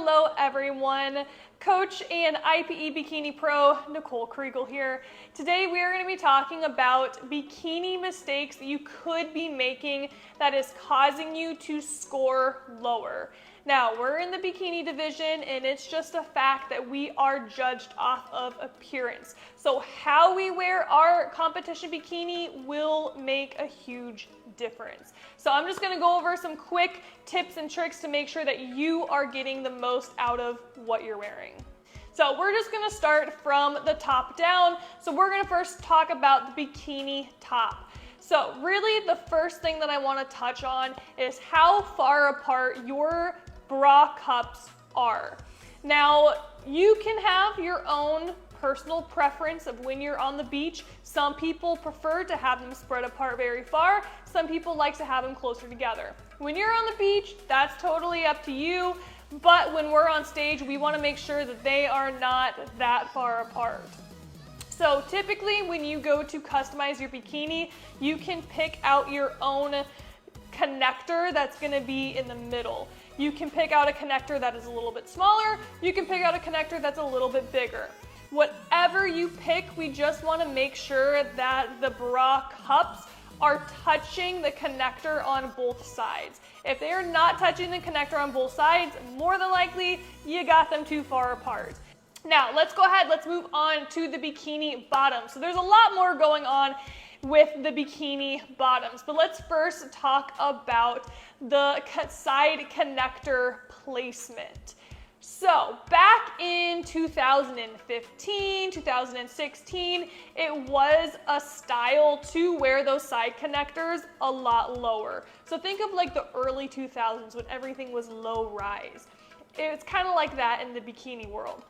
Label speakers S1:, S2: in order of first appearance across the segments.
S1: Hello everyone, Coach and IPE Bikini Pro, Nicole Kriegel here. Today we are going to be talking about bikini mistakes that you could be making that is causing you to score lower. Now, we're in the bikini division and it's just a fact that we are judged off of appearance. So how we wear our competition bikini will make a huge difference. So I'm just gonna go over some quick tips and tricks to make sure that you are getting the most out of what you're wearing. So we're just gonna start from the top down. So we're gonna first talk about the bikini top. So really the first thing that I wanna touch on is how far apart your bra cups are. Now, you can have your own personal preference of when you're on the beach. Some people prefer to have them spread apart very far. Some people like to have them closer together. When you're on the beach, that's totally up to you. But when we're on stage, we want to make sure that they are not that far apart. So typically when you go to customize your bikini, you can pick out your own connector that's going to be in the middle. You can pick out a connector that is a little bit smaller. You can pick out a connector that's a little bit bigger. Whatever you pick, we just want to make sure that the bra cups are touching the connector on both sides. If they are not touching the connector on both sides, more than likely you got them too far apart. Now let's go ahead, let's move on to the bikini bottom. So there's a lot more going on with the bikini bottoms, but let's first talk about the side connector placement. So back in 2015, 2016, it was a style to wear those side connectors a lot lower. So think of like the early 2000s when everything was low rise. It's kind of like that in the bikini world.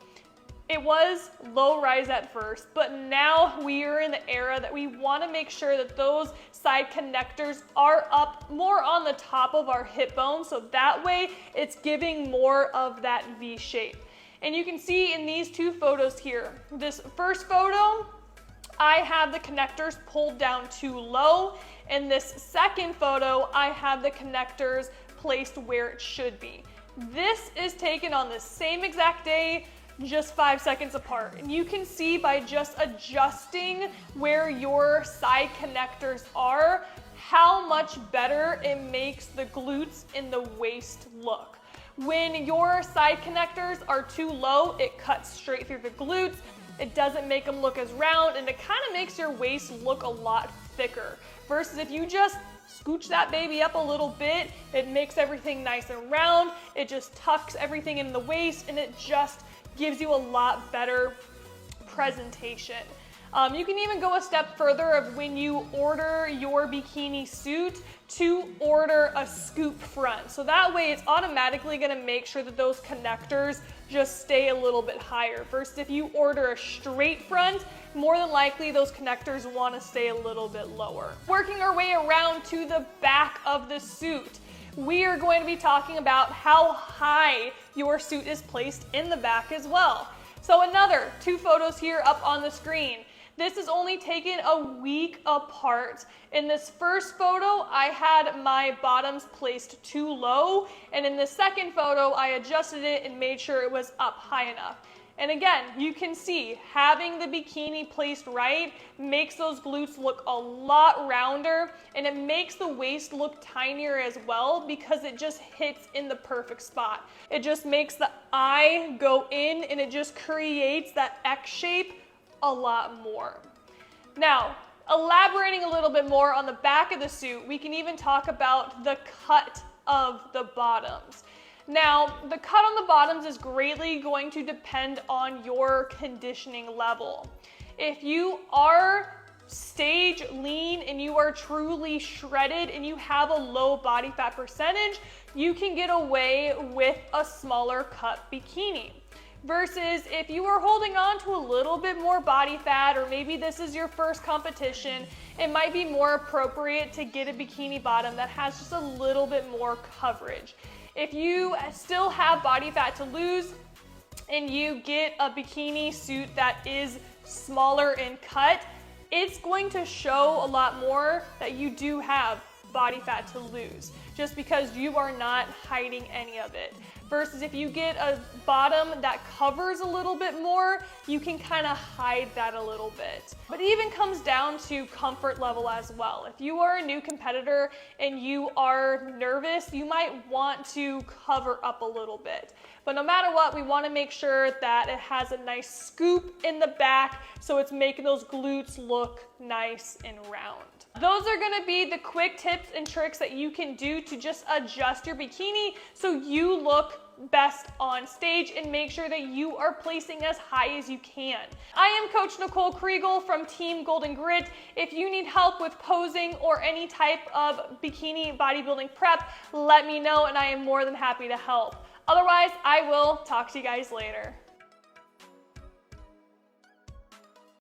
S1: It was low rise at first, but now we are in the era that we want to make sure that those side connectors are up more on the top of our hip bone, so that way it's giving more of that V shape. And you can see in these two photos here, this first photo, I have the connectors pulled down too low. In this second photo, I have the connectors placed where it should be. This is taken on the same exact day, just 5 seconds apart. And you can see by just adjusting where your side connectors are, how much better it makes the glutes and the waist look. When your side connectors are too low, it cuts straight through the glutes. It doesn't make them look as round, and it kind of makes your waist look a lot thicker. Versus if you just scooch that baby up a little bit, it makes everything nice and round. It just tucks everything in the waist, and it just gives you a lot better presentation. You can even go a step further of when you order your bikini suit to order a scoop front. So that way it's automatically gonna make sure that those connectors just stay a little bit higher. Versus if you order a straight front, more than likely those connectors wanna stay a little bit lower. Working our way around to the back of the suit, we are going to be talking about how high your suit is placed in the back as well. So another two photos here up on the screen. This is only taken a week apart. In this first photo, I had my bottoms placed too low, and in the second photo, I adjusted it and made sure it was up high enough. And again, you can see having the bikini placed right makes those glutes look a lot rounder, and it makes the waist look tinier as well because it just hits in the perfect spot. It just makes the eye go in, and it just creates that X shape a lot more. Now, elaborating a little bit more on the back of the suit, we can even talk about the cut of the bottoms. Now, the cut on the bottoms is greatly going to depend on your conditioning level. If you are stage lean and you are truly shredded and you have a low body fat percentage, you can get away with a smaller cut bikini. Versus if you are holding on to a little bit more body fat, or maybe this is your first competition, it might be more appropriate to get a bikini bottom that has just a little bit more coverage. If you still have body fat to lose and you get a bikini suit that is smaller in cut, it's going to show a lot more that you do have body fat to lose, just because you are not hiding any of it. versus if you get a bottom that covers a little bit more, you can kind of hide that a little bit. But it even comes down to comfort level as well. If you are a new competitor and you are nervous, you might want to cover up a little bit. But no matter what, we want to make sure that it has a nice scoop in the back so it's making those glutes look nice and round. Those are going to be the quick tips and tricks that you can do to just adjust your bikini so you look best on stage and make sure that you are placing as high as you can. I am Coach Nicole Kriegel from Team GoldenGrit. If you need help with posing or any type of bikini bodybuilding prep, let me know and I am more than happy to help. Otherwise, I will talk to you guys later.